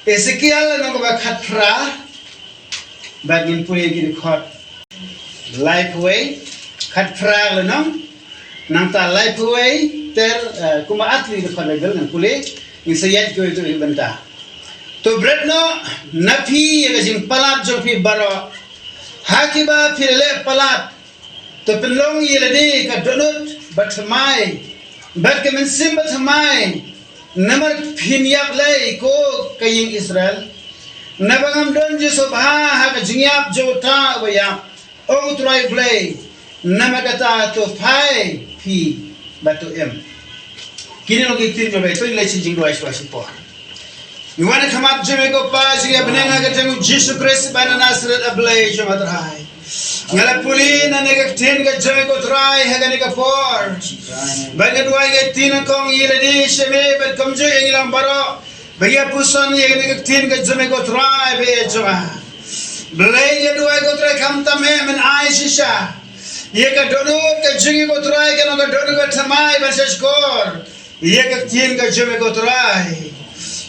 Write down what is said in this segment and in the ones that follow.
Ezekiel nang ba khatra bagin pui gi khot life way khatra nang ta life way ter kuma atli de khot legal nang pule isayat ko itu benta to bretno nafi ga jing palat jo fi baro hakiba phirle palat to pelong yelade ka donut batmai bat ke mensim batmai namar phinyak lai ko kaying Israel nabangam don je sobha ha ka jingyap jota bayam ong try play namagata to phai phi batu em kini lo gitin jo to ile chi jingdo aiswa si po you want to come up jeme ko pa siya benenga ka tangu Jesus Christ bana Nazareth ablay jo matrai ngala puli na nega tin ga jeme ko try ha ga nega for baga duai ga tin kong ile di sheme bet kamjo yengilam baro bagia puson ye nega tin ga jeme ko try be jo blay ga duai ko try kam ta me men ai shisha ye ka dono ka jingi ko try ga no ga dono ga thamai verses kor ye ka tin ga jeme ko try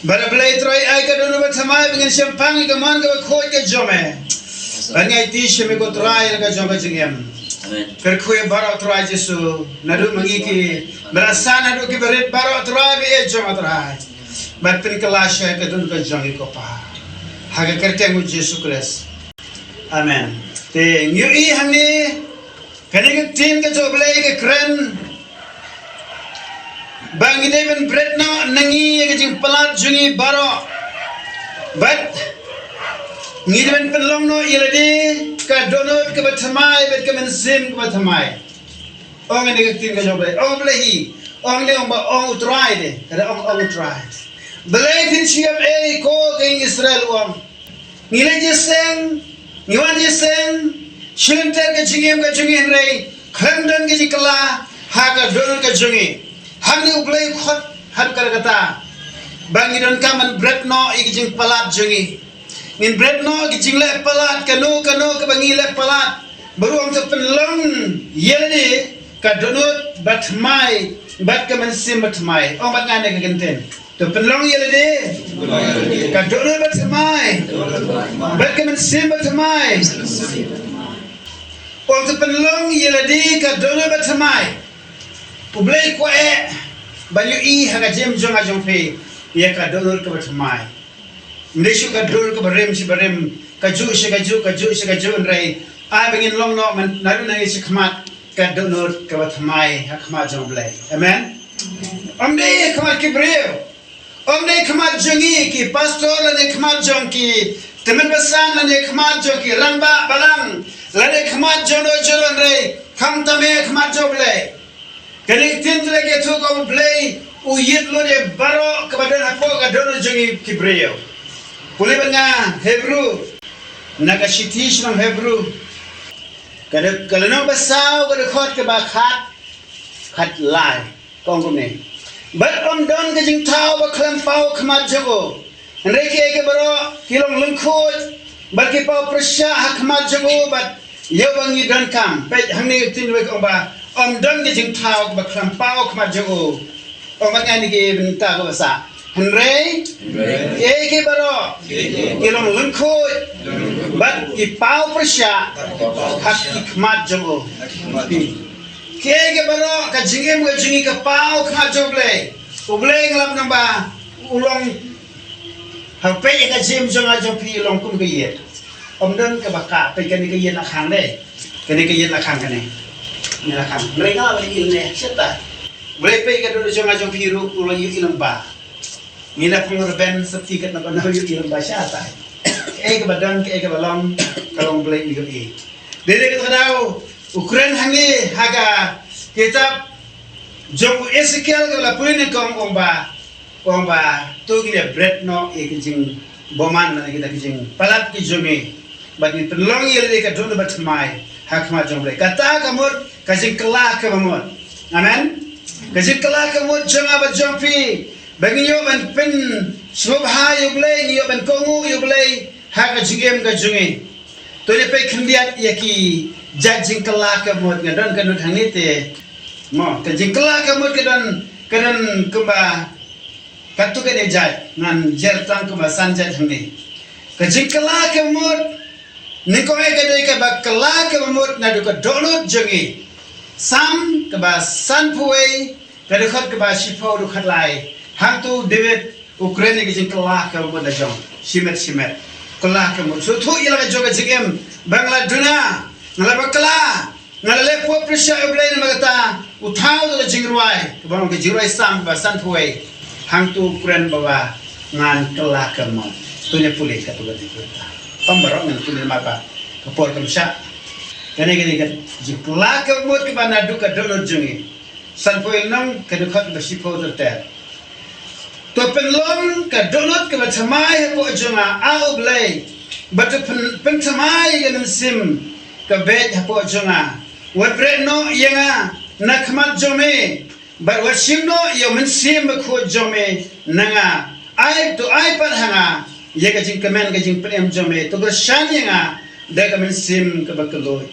bara blay try ai ka dono ba thamai bingin champagne ga man ga khoi ga jome bangai ti sheme ko try ga jome jingem fer khoi baro try jesu nadu mangi ki berasana do ki berit baro try be jome try bat pin kelas ka dono ga jome ko pa haga karte mu jesu Christ amen te nyu i hangni kani ga tin ga jo blay ga kren bangi David Bretno nangi ga jing palat jungi baro bat ngidwen penlong no ilade ka donot ka bathamai bet ka mensim ka bathamai ong ne ga tin ga joblay ong blahi ong ne ong ba ong utrai de kada ong utrai blay tin chiam e ko king Israel ong ngile jeseng ngiwan jeseng shilter ka jingem ka jingin rei khandan ga jikla ha ka donot ka jungi hangni ublay khot han karagata bangi don kaman Bretno igijing palat jungi min Bretno gijing le palat kanu ka bangi le palat baru am penlong yelni ka donut batmai bat ka mensim batmai ong bat ngane ka genten to penlong yelni ka donut batmai bat ka mensim batmai ong penlong yelni ka donut batmai ublay ko banyu i haga jem jonga jongpe ya ka donor ka batmai ndeshu ka donor ka barem si barem ka ju rai a bengin long no man naru na isi khmat ka donor ka batmai ha khma jonglay amen omde khmat ki breo omde khmat jongi ki pastor ne khmat jong ki temen basan ne khmat jong ki rangba balang lane khmat jono jono rai kham tame khmat joblay kani tin lagi tu kau play uyit lo de baro kepada aku ka dono jungi kibreo boleh banga Hebrew naga shitish nam Hebrew kada kalau nang basau kada khot ke ba khat lai kong ko ne bat om don ke jing tau ba klam pau khmat jago reke ke baro kilong lengkhot bat ke pau prasya khmat jago bat yo bangi don kam pe hangni tin we ko ba om don ke jing tau ba klam pau khmat jago om ba ngani ke benta ko sa Henry ke baro kilong lengkhot bat ki pau prasya khmat jago ke baro ka jingem ga jingi ka pau khmat jago ublay nglap namba ulong hape ka jim jonga jopi long kun ke yet om don ka baka pe kan ke yen akhang le kan ke yen akhang kan ni akhang mereka ba il ne seta boleh pe ka do jonga jopi ru ulong yu ilang ba ngila pung ben septi kat na ba yu ilang ba sata ke badan ke balong kalong boleh ni ke dede ka daw Ukraine hangi haga kitab jong Ezekiel ka la puine kong omba to gile Bretno e kijing boman na kita kijing palat ki jongi bagi penlong yele ka dono batmai hakma jomre kata kamut kajing kelak ka mamut amen kajing kelak ka mut jonga ba jompi bagi yo ban pen subha yo blay yo ban kongu yo blay haka jingem ka jongi to le pe khliat yaki jajing kelak ka mut ngadon kanut hangite mo kajing kelak ka mut kadan kemba katu ke dejai ngan jertang ke basanjat hangni kejikala ke mut nikoe ke dei ke bakala ke mut nadu ke donut jengi sam ke basan puai ke dekat ke basifau dekat lai hantu David Ukraine ke jikala ke mut dajong simet kelah ke mut so tu ialah joga jigem bangla duna ngala bakala ngala lepo presya ublai na magata utau la jingruai ke bang ke jingruai sam basan puai hantu Ukraine bawa ngan kelah ke mut tunya pulih katu gati kita pambarok ngan tunya mapa kapor kamsya kene kan jikla ke mut ke banadu ka donor jungi san poil nang ke dekat basipo ter to penlom ka donor ke batmai ko junga au blai bat pentamai ke sim ke bet ko junga wat bre no yanga nakmat jome bar wasimno yo mensim ko jome nanga ai to ai par hanga ye ka jing kemen ka jing prem jome to bershan yanga de ka mensim ke bakaloi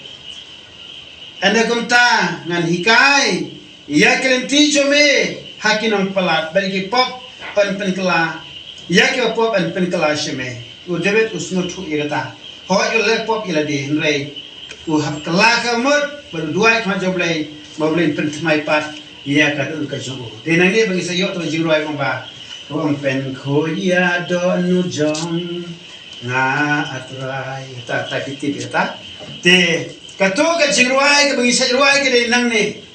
anda kumta ngan hikai ya kelenti jome hakinong palat bagi pop pen kela ya ke pop pen kela sheme u debet usno thu irata ho yo le pop ila de nrei u hab kela ka mot baru dua ka joblei moblei pen thmai pat ya ka dun ka jogo de nang ni bagi sayo to jingroi mong ba ko pen kho ya do nu jong nga atrai ta piti ta te kato ka jingroi ka bagi sayroi ke de nang ni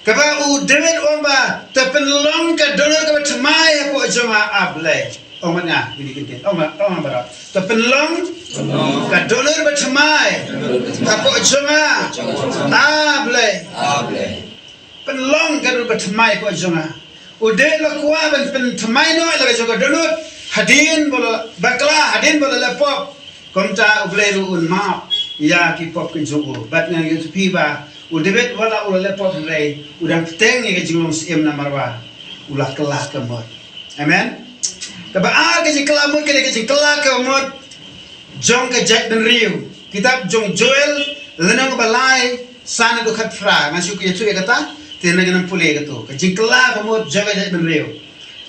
kaba u David omba ta penlong ka donor ka thmai ko jonga ablai omana ini kinten oma bara ta penlong ka donor ba thmai ko jonga ablai penlong ka donor ba thmai ko jonga u de la kwa ben thmai no la jonga donor hadin bola bakla hadin bola lapop komta ublai ru un map ya ki pop ke jongo bat ngang yu piba u debet wala ula lepot rei udang teng ye jinglong sim na marwa ulah kelah kemot amen ka ba ke jikla mot ke jikla kemot jong ke jack den riu kitab jong joel lenang balai sana do khat fra ngasu ke yetu kata tena ganam pule gato ke jikla kemot jong jack den riu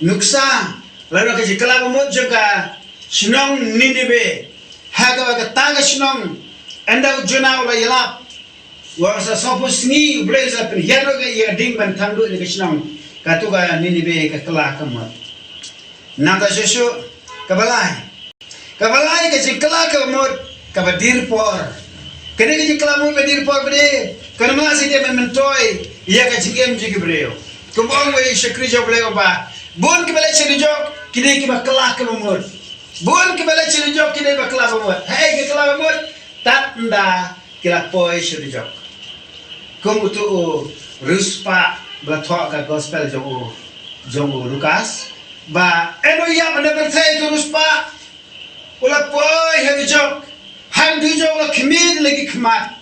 nuksa lalu ke jikla kemot juga sinong ninibe haga ka taga sinong anda ujuna ula yelap wasa sopos ni blaza pen yaro ga ya ding ban tangdo ni kisnam katuga nini be ka kala kamat nanda jesu kabalai ke jikla kamot kabadir por kene ke jikla mo badir por bede kana ma si de mentoy ya ka jigem jigibreo kubong we shakri jobleo ba bon ke bele chiri jok kide ke ba kala kamot bon ke bele chiri jok kide ba kala kamot hey ke kala kamot tatnda kila poi shiri jok kum tu ruspa blathok ka gospel jongo Lukas ba eno ya mana bertai tu ruspa ula poi he jok han du jok la khmid lagi khmat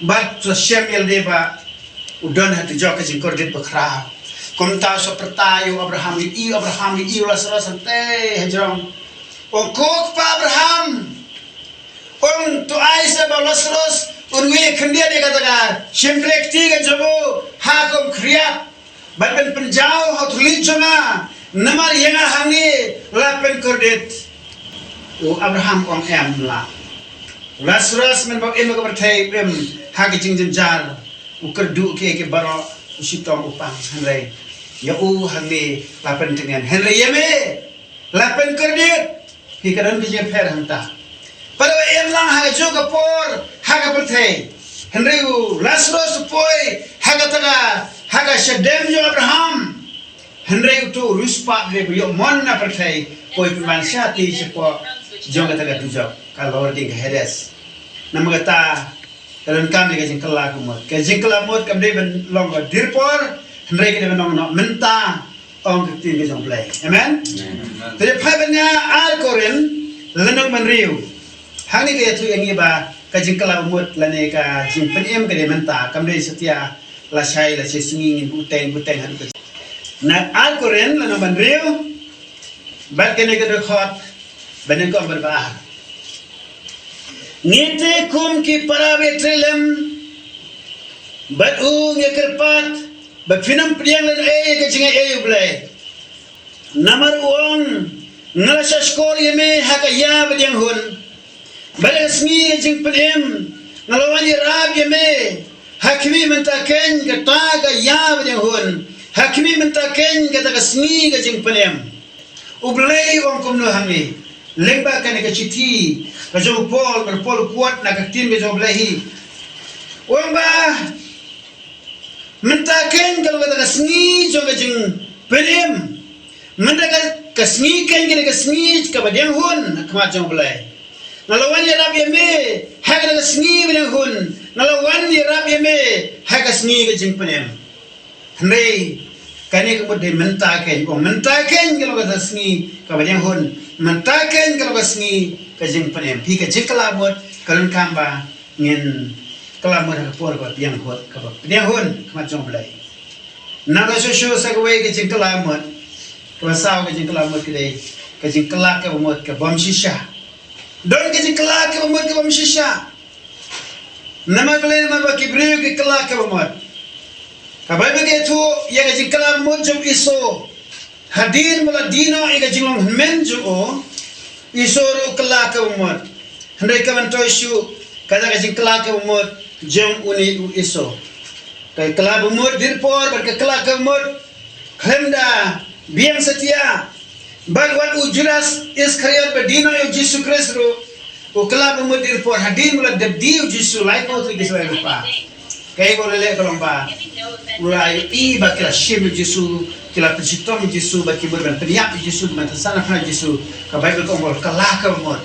ba to shemel de ba udon ha tu jok ka jingkor dit bakra kum ta so pertayo Abraham i ula sarasante hejrong o kok pa Abraham tu aisa ba lasros unwe khandia de kataga shimplekti ga jobo hakom kriat ban penjau hot linchona namar yenga hangi lapen kordet o Abraham ong em la Lazarus men ba em ga berthai em hagi jingjin jar u kerdu ke baro usitong upang hanrei ya u hangi lapen tengen hanrei yeme lapen kordet hi kadan bije pher hanta pero em lang ha juga por haga berthai Henry Lazarus poi haga taga haga shedem yo Abraham Henry tu ruspa le yo monna berthai poi pemansya ti sepo jonga taga tujo kalau ding hedes namagata kalon kam de jingkala kumot ke jingkala mot kam de ben long dirpor Henry ke ben long no menta ong ti ke jong play amen te phai benya al korin lenong menriu hangi ke tu yang iba ka jingkala mut lane ka jingpen em ke de menta kam de setia la shai la singin buteng han ke na al koren la ban riu bat ke ne ke khot banen ko berba ngite kum ki paravetrelem bat u ngekerpat bat finam priang len ke jinga ublai Namar uang ngalasya skor yeme hakaya badiang hun. Balas mi jing penem ngalawani rab yeme hakimi mentaken kataga ya badiang hun. Hakimi mentaken kataga smi jing penem. Ublay uang kumno hami lemba kan ke citi ka jo pol kuat na ka tin ke jo blahi. Uang ba mentaken kalau kataga smi jo jing penem. Mendapat kesni kan gini kesni kabadiang hun kemacam belai. Nalawan ya rab yame hak kesni badiang hun. Nalawan ya rab yame hak kesni kejeng penem. Hendai kani kemudian mentaken kalau kata kesni kabadiang hun. Mentaken kalau kesni kejeng penem. Pi kejeng kelamut kalun kamba ngin kelamut kapur kabadiang hun kemacam belai. Naga susu sagway kejeng kelamut. Pasal kejeng kelamut kedai, kejeng kelak ke umut ke bom shisha. Don kejeng kelak ke umut ke bom shisha. Nama beli nama baki beri ke kelak ke umut. Kabai begitu, ya kejeng kelak umut jom iso. Hadir mula dino ya kejeng long men jom iso ru kelak ke umut. Hendai kawan toisu kata kejeng kelak ke umut jom uni iso. Kai kelak umut dirpor berke kelak ke umut. Hemda biang setia bagwan ujuras is karian bedino yo Yesus Kristus o kelab mudir por hadin mula debdi Yesus lai ko tu Israel pa kay ko lele kolomba mulai i bakila shim Yesus kila pensitom Yesus baki berban peniap Yesus mata sana fa Yesus ka Bible ko ngol kala ka mo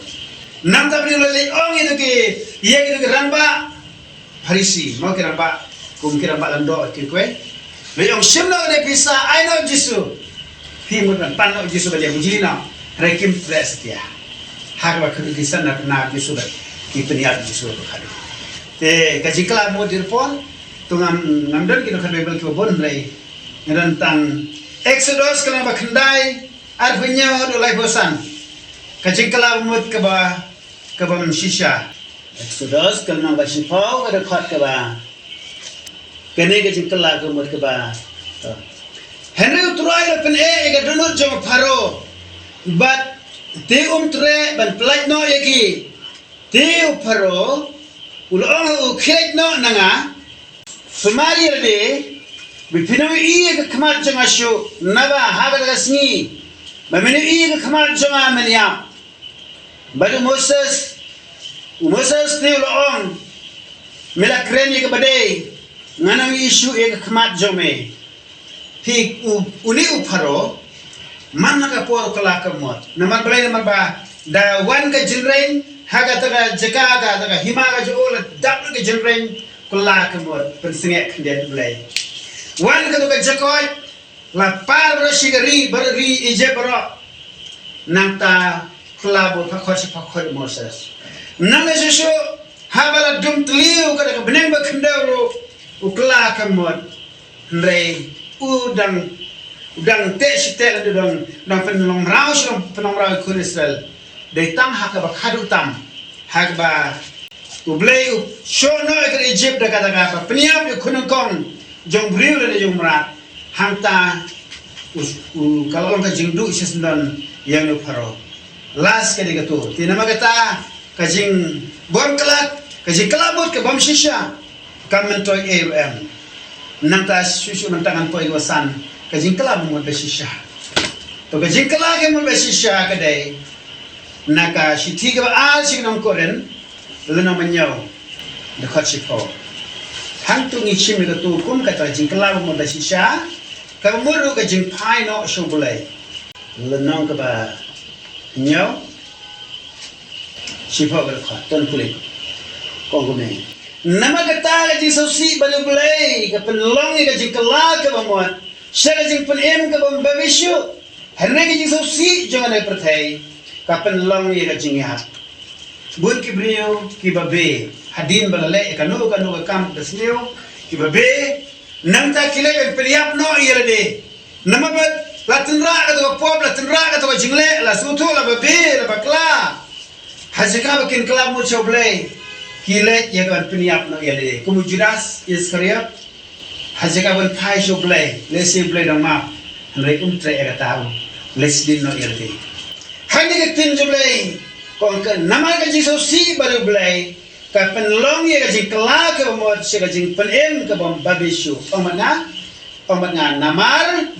nam ta bri lele ong itu ke ye itu ke ranba Farisi mo ke ranba kum ke ranba lando ke kwe le ong shim na ne pisa I know Yesus Timur dan panok Yesus baca bujina, rekim prestia. Harga kerugian nak Yesus kipeniat Yesus berkali. Kaji kelam mudir pun, tungam ngamdan kita kan Bible kebun lagi. Tentang Exodus kalau bakandai, artinya oleh bosan. Kaji kelam mud keba shisha. Exodus kalau nak bersifau ada kat keba. Kene kaji kelam mud keba. Henry uturai pen ega dunut jom paro, but te tre ban pelaj no yaki te paro ulong ukhirai no nanga sumari rade bipino ega kamat jong asyo naba haga gasni mamene ega kamat jong amenya badu Moses te ulong melakren ega badai nganang isu ega kamat jome Pi uni uparo mana ka por kala ka mot namar balai namar ba da wan ka jinrain haga taga jaka ga taga hima ga jo la dap ka jinrain kala ka mot pensinge khndet balai wan ka taga jakoy la par bro shigari bari ije bro nanta kala bo phakot Moses nang jesu habala dum tliu ka beneng ba khandaro ukla ka mot ndrei udang te sitel dang penong rau kun Israel de tang hak ba khadu tam hak ba ublei shono ke Egypt da kata apa peniap yo kun kong jong briu le jong rat hangta kalau orang jingdu sesendon yang no paro las ke digatu tina magata kajing bom kelak kajing kelabut ke bom shisha kamentoi am nanta susu nantangan poi wasan kajing kala mo besisha to kajing kala ke mo besisha kadai naka shiti ga al signam koren lena manyaw de khachipo hantu ngi chimi ga tu kum kata kajing kala mo besisha ka muru kajing pai no shobulai lena ka ba nyaw shipo ga kha ton kulik kongome nama kata kajing sausi balu belai ke penlong ke kajing kelak ke bamot saya kajing penem ke bam babishu herne kajing sausi jangan ada pertai ke penlong ke kajing ya bun ki brio ki babe hadin balale kanu ke kam desneo ki babe nang ta kile periap no irade nama bat latinra atau pop latinra atau jingle la sutu la babe la bakla hajika bikin kelab mu choblei Kilet ya kan peniap no ya de kumu judas is kariap hajaka ban pai so blay lesi blay dong ma andre tre era tahu Leslie no irti. Hanya ketin jublay. Kong ke nama ke jiso si baru belai. Ka penlong ye ke jing kelak ke bamot si ke jing penem ke bam babishu. Omat nga namar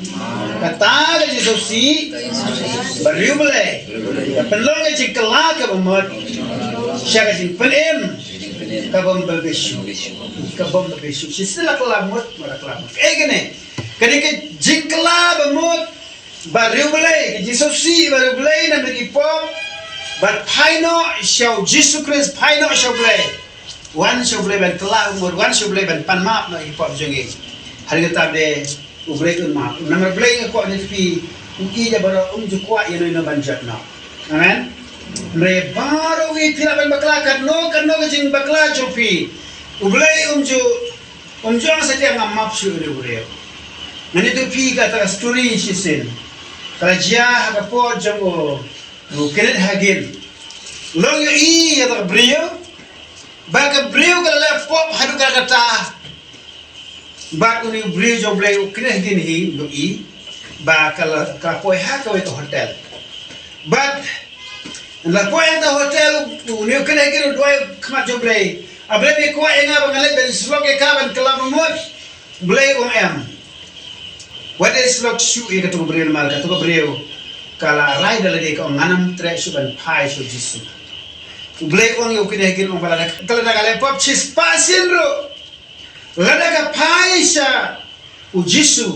kata ke jiso si baru belai. Ka penlong ke jing kelak ke bamot si ke jing penem ke bam babishu. Ke bam babishu. Si sila kelamut mara kelamut. Gini. Ketika jing kelak bamot baru belai, Yesus si baru belai dan bagi pop, but paino show Jesus Christ paino show belai, one show belai ban kelak umur, one show belai ban pan map no pop jengi, hari kita de ublai un map, nama belai ngakok ni tapi uki je baru jukwa ino ban jat no, amen. Mereka baru wi pila ban bakla kan no kajing bakla jopi, ublai ju saja ngamap show ni ublai, nanti tu pi kata story sisin. Kalau dia hak pot jango, kena hagin. Long yo ya tak brio, bak brio kalau left pop hadu kata, bak uni brio jom brio kena hagin hi do bak kalau poi hak kau itu hotel, but la poi itu hotel uni kena hagin dua kemat jom brio, abre be kau enga bangalet dari sloke kaban kelam mut brio em. What is look shoot you to bring market to brio kala ride la de ko nganam tre suban pai so jisu blake on you kine kin on bala kala daga le pop chis pasin ro la daga pai sa u jisu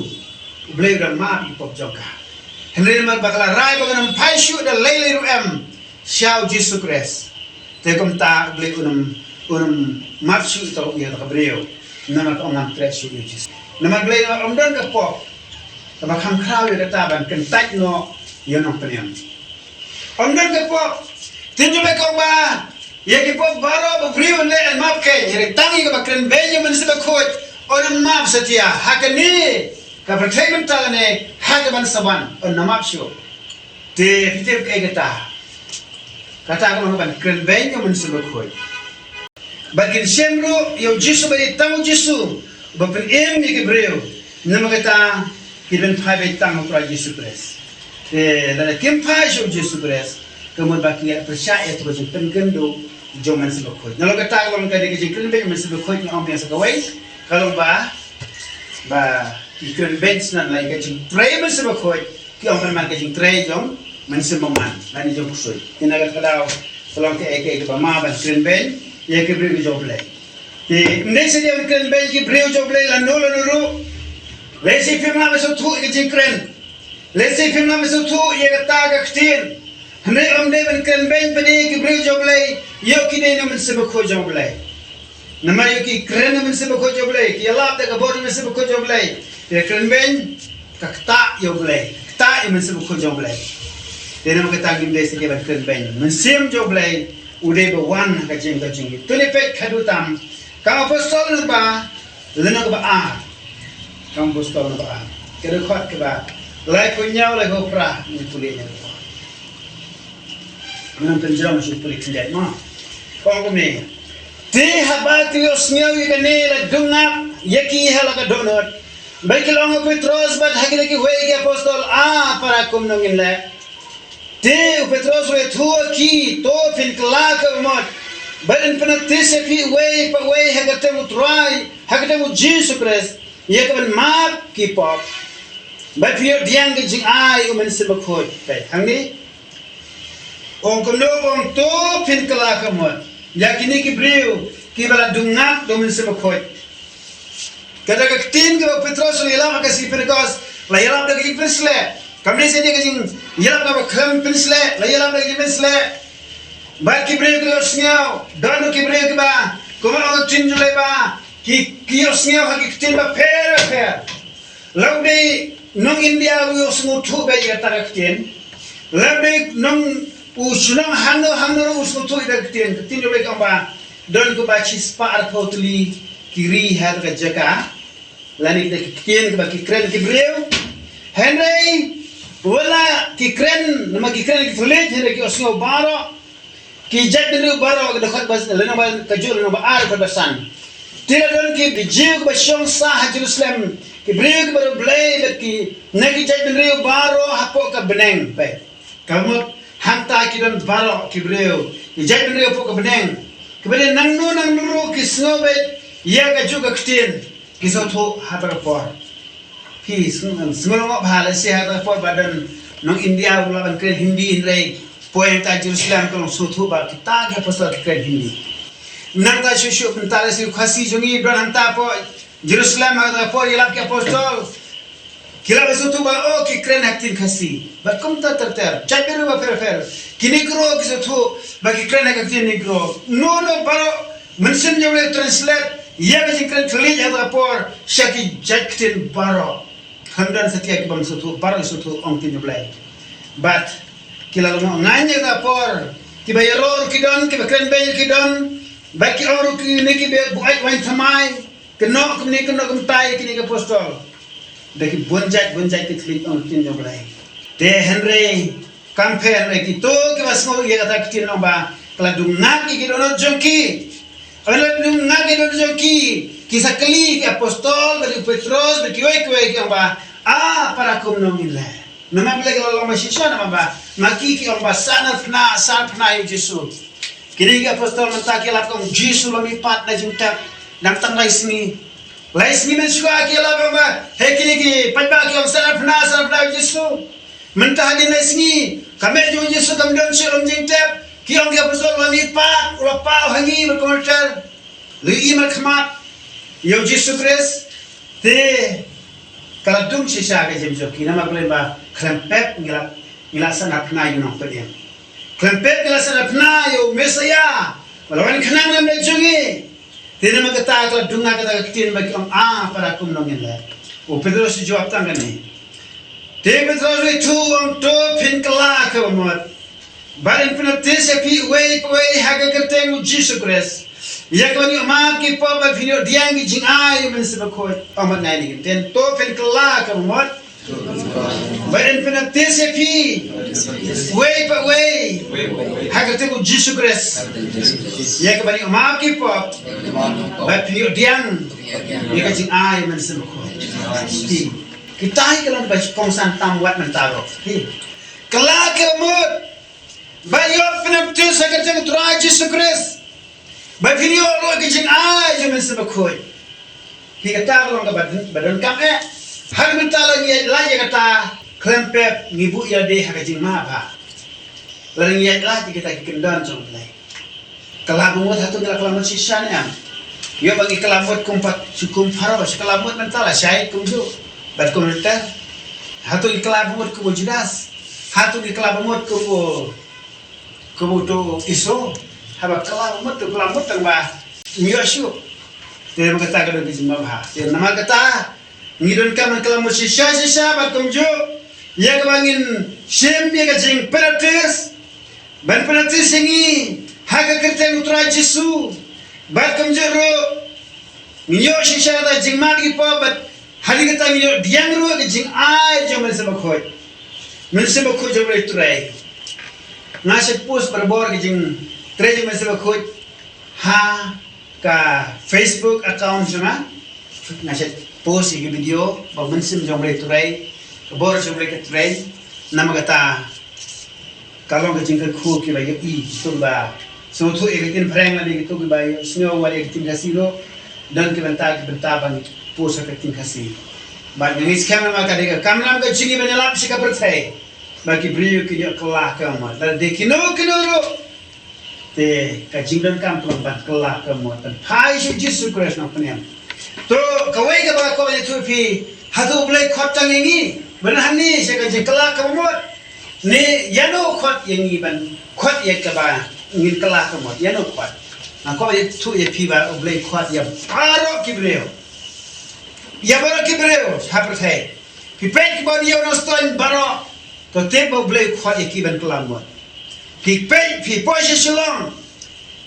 blake ra ma pi pop joka henry mar bakala ride baganam pai shoot da lele ro em shau jisu kres te kom ta blake unum mar shoot to ya da brio nama ko ngam tre shoot you jisu nama blake on dan ka pop tapi kang kau yang kata kentak no yang nak penyam. Amdan kepo, tinju lekau ba, ya kepo baru beriu le map ke, hari tangi ke bakren benjo mensiba kot, orang map setia, hak ni, kapal treatment tal ni, hak ban saban, orang map show, te fitir ke kata kamu ban kren benjo mensiba kot. Bagian semru, yo jisu bagi tamu jisu, bapen ni ke beriu, nama kata Kiban pai betang untuk Yesus Kristus. Lalu kim pai show Yesus Kristus. Kemudian bagi percaya tu macam pengkendo joman sebekut. Kalau kata kalau kita kerja kerja bench macam sebekut ni orang biasa kawai. Kalau ikut bench nan lagi kerja tray macam sebekut. Kita orang pernah kerja tray jom macam meman. Lani jom kusui. Kita kalau kalau ke bama ban kerja bench, ia keberi job lagi. Ini sedia kerja bench keberi job lagi lalu. Let's see if I'm so too ikren. Let's see if I'm so too yagataga ktin. Hne amde kan ben bani ki bri joblay yo kine naman se bako joblay. Nama yo ki kren naman se bako joblay. Ki alap da body naman se bako joblay. Ye kren ben kakta joblay. Ta naman se bako joblay. Te naman kata gimde se ke ban kren ben. Man sim joblay ude ba wan ka jing. Tule pek kadutam. Ka apostol ba lena ba a. Kampus tahun apa? Kedekat ke bah, lai punya lai kopra ni tulisnya. Mana penjara masih tulis tidak mah. Kau ni, ti habat yosnya ikane la dungap yaki hala ka donor. Baik long Petros bat hagi wei ke apostol para kum nongin la. Ti Petros we thua ki to fin kelak umot. Badan penatis fi wei pa wei hagatemu try hagatemu Jesus Christ. Ia kapan map kipop, but dia diang kejing ai umen sebekut, baik, hangi. Ong kendo ong to pin kelakamot, yakini kibriu kibala dungak umen sebekut. Kata ketin ke Petros lelam kasih Pentecost, lelam dah kejing pensle. Kami sini kejing lelam dah kem pensle, lelam dah kejing pensle. Baik kibriu ke osnyau, dan kibriu ke ba, kumang orang tinju leba. Kiosnya hagi ketin ba per. Lalu nong India uyos ngutu ba ya taraktin. Lalu nong usunang hano usutu ida ketin jo ba kamba don ko ba chispa ar potli kiri har ka jaka. Lani de ketin ba kikren kibreu. Henry wala kikren nama kikren kitulit henry kiosnya baro. Ki jat dulu baro ka dekat bas lena ba kajul nama ar ka basan. Tidak don ki bijil ke Jerusalem ki brio ki baru blay bet ki nagi jai ben rio baro hapo ka beneng pe kamut hanta ki don baro ki brio ki jai ben rio po ka beneng ki bene nang nu ki snow bet ya ka juga ktin ki so tho habar por pi sngolong bhala se habar por badan nong India ulah ban kren Hindi inrei poin ta Jerusalem ko so tho ba kita ke pasal kren Hindi nang ta shushu pentala si khasi jongi bran hanta po Jerusalem ada por ilap ke apostol kila besutu ba o ki kren haktin khasi ba kum ta terter chapiru ba fer kini kro ki sutu ba ki kren haktin ni kro no baro mention jole translate ya ga kren thuli ada por shaki jaktin baro handan setia ki bang sutu baro sutu ong tin jole but kila mo nganya da por ki ba error ki don ki ba kren be ki don ba ki oru ki ne ki be buat wain thamai kenok kini kenok kentai kini ke apostol daki bonjat ke thli ong tin joblai te henry kampe henry ki to ki basmo ye kata kitin no ba kala dunga ki dono jonki ala dunga ki dono jonki ki sakli ki apostol bagi petros bagi wei ki ba para kum no mila nama bela kalau lama siswa nama ba maki ki ong ba sana fna yu jesu kini ki apostol mentaki lakong jesu lomi pat na junta nang tang laismi men suka akila bamba hekini ki padba ki sana pna Yesu mentah di laismi kame jo Yesu kam don selom jingtep ki ong ki apostol wani pat ula pa hangi berkonter lui imal khamat yo Yesu Kris te kala dum sisa ke jemso ki nama ba klempet ngila sana pna yu no pedem klempet ngila sana pna yo mesaya walawan khanang nam lejongi Tena magkata kalau dunga kata kitin bagi om para kum nongin lah. O Petrus jawab tangga ni. Te Petrus itu om to pin kelak ke omot. Barin penatis api wei haga kerteng Yesus Kristus. Ya kau ni omam ki pa ba video diang ki jing ay men sebakoi omat nai ni. Ten to pin kelak ke omot. Barin penatis api wei haga kerteng Yesus Kristus. Ya kau ni omam ki pa ba video diang ni ka jing ay men sebakoi. Kita hilang baju kongsan tamwat mentaro. Kelak ke omot. Bayot penamtu sekerjang turai Yesus Kristus. Bafinio lo kijing ai jaman sebakoi. Ki kata long ka badan kam har mentalo ni la ya kata klempep ngibu ya de hakajing ma ba. Larang ya la kita kendan jong lai. Kelamut hatu kelamut sisan am. Yo bagi kelamut kumpat sukum faro kelamut mentala syai kumju. Bat komentar hatu kelamut ku jelas. Hatu kelamut ku kebutuh iso haba kelamut tang ba nyoshu te makata ka dogi jimba ba te nama kata ngidon ka kelamut sisa ba kumjo ya bangin shem ya ka jing peratis ban peratis singi haga kerten utra Jesu ba kumjo ro nyo sisa ta jing ma gi pa bat hali kata nyo diang ro ka jing ai jo men sebakoi jo trai ngasih post berbor kijing treji masih bakut ha ka Facebook account cuma ngasih post ini video bamensim jomble turai bor jomble ke turai nama kata kalau kijing ke khu ki bayi i tumba so tu ekitin prank lagi gitu ki bayi snow wali ekitin kasino dan ki bentar bang post ekitin kasih bagi ngis kamera maka deka kamera ke jingi banyalam sika percaya bagi beliau kini kelah kamu, dan dekino ro, te kajingdan kampung ban kelah kamu, dan pai Yesus Kristus nak penyam. To kawai ke bagai kau itu pi hatu boleh khotang ini, benar ni saya kajing kelah kamu, ni yano khot yang ini ban khot yang keba ingin kelah kamu, yano khot. Nah kau itu ya pi ba boleh khot ya baru kibreo, hapertai. Pi pek kau dia orang stone baru. To tempo boleh kuat ikiban kelamut. Pi posisi selong.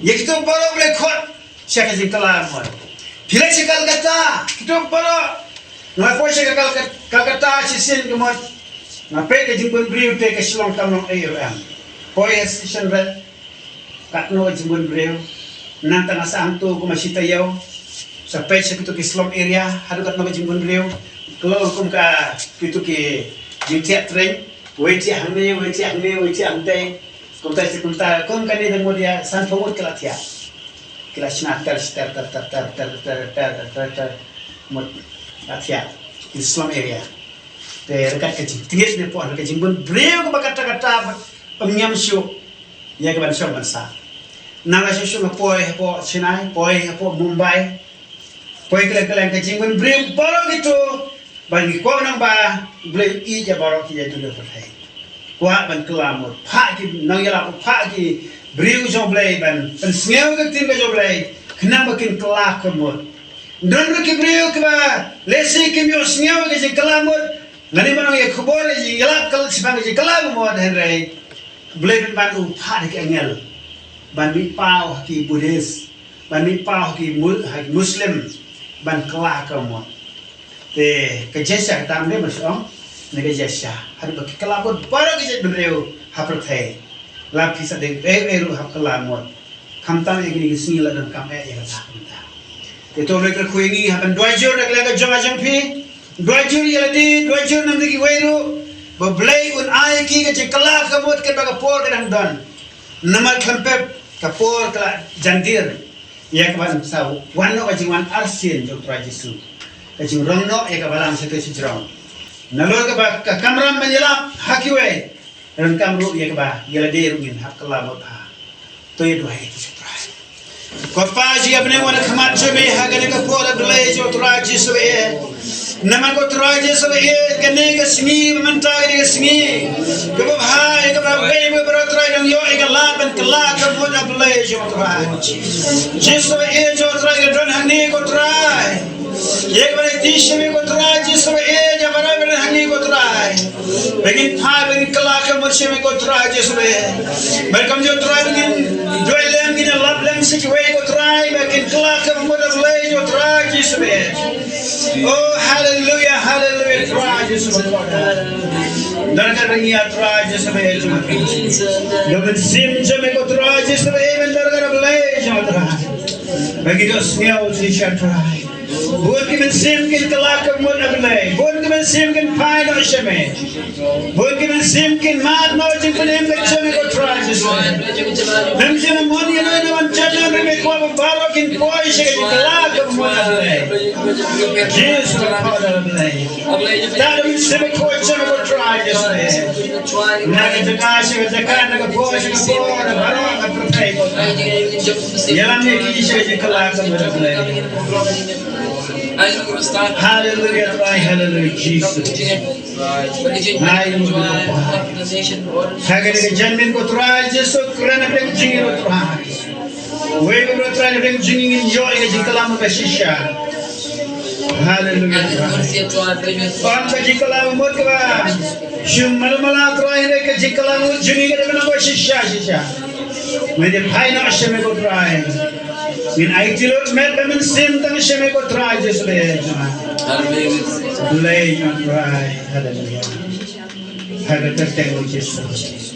Ya kita baru boleh kuat siapa sih kelamut. Pilih sekal kata kita baru. Nggak posisi kata sisin kemut. Ngapai ke jimbun beriu pe ke selong kamong ARM. Posisi senret. Katno jimbun beriu. Nang tengah santu ku masih tayau. Sampai sekitu ke selong area. Hadu katno ke jimbun beriu. kalau kum ka itu ke jitiat tren wei hangme kum kan ni demo dia san pemut kelatia kelas natal mut atia Islam area te rekat kecing tingit ni pon kecing bun breu ko kata pemnyam syuk ya ke ban syuk bansa nanga syuk poi po Chennai poi po Mumbai poi kele kecing bun breu baro gitu bagi ko nang ba breu I ja baro ki ja dulu pertai kwa ban kelamut pa ki nang yala pa ki breu jo blai ban sneu ke tim jo blai kenapa kin kelak kemut don ki breu ke ba lesi ki yo sneu ke kelamut nani manong ya kubor ji yalap kal sibang ji kalam mo henry bleben ban upha ke angel ban mi pau ki buddhist ban mi pau ki muslim ban kala ka mo te ke jesa tam ne masong ne ke jesa har ba ki kalabot baro ki je breu hapr the la pisa de ru hap kala mo khamtam ek ni sni la dan kam e ka ta te to le ka khuingi hapan doi jor nak la ka jonga jong phi dua jur nam diki wairu beblai un ai ki ke kelak kabut ke baga por ke dan namal kempep kapor kala jantir ya kaban sau wano ka jingwan arsin jo trajisu ka jing romno ya ka balam setu sijrong nalor ka kamram menjelap hakiwe ran kamru ya ka ba yala de rungin hak kelabot ha to ye dua itu surprise ko paji apne wana khamat jeme hagane ka por beblai jo trajisu nama ko traje so kene ga singi manta ga singi ke bhai ga babai me bro trai dang yo ga la ban kala ka mo na blai jo trai jiso jo trai ga don hani ko trai ye ga tish me ko trai jiso ja barabar hani ko trai lekin tha ban kala ka mo me ko trai jiso ber kam jo trai ngin jo lem ngin lab lem se ko trai lekin kala ka mo na blai jo trai jiso oh hallelujah hallelujah try Jesus darga rangiya try Jesus doben sim jame ko try Jesus even darga blai jatra bagi dos niau tisha try buat ki men sim kin kalak mo ablai buat ki men sim kin pai no shame buat ki men sim kin mat no jin panem ke jame ko try Jesus mem jame mon ye no man chalan me ko baro kin koi she kalak mo ablai Jesus ablai that means sim ko jame ko try Jesus na ke jakash ke jakan na ko she ko baro ka prepay ko yalam ne ki she kalak mo ablai hallelujah hallelujah Jesus hagane ke janmin ko try Jesus kurana pe jingi ro try we bro try pe jingi yo e jikalam ka shisha hallelujah pan ka jikalam mo ka shum malmala try re ke jikalam jingi ke na ko shisha मेरे भाई ना शमे को try in आईटीलो में बमन सेम तंग शमे को ट्राई जिसले हालेलुया ट्राई हालेलुया हालेलुया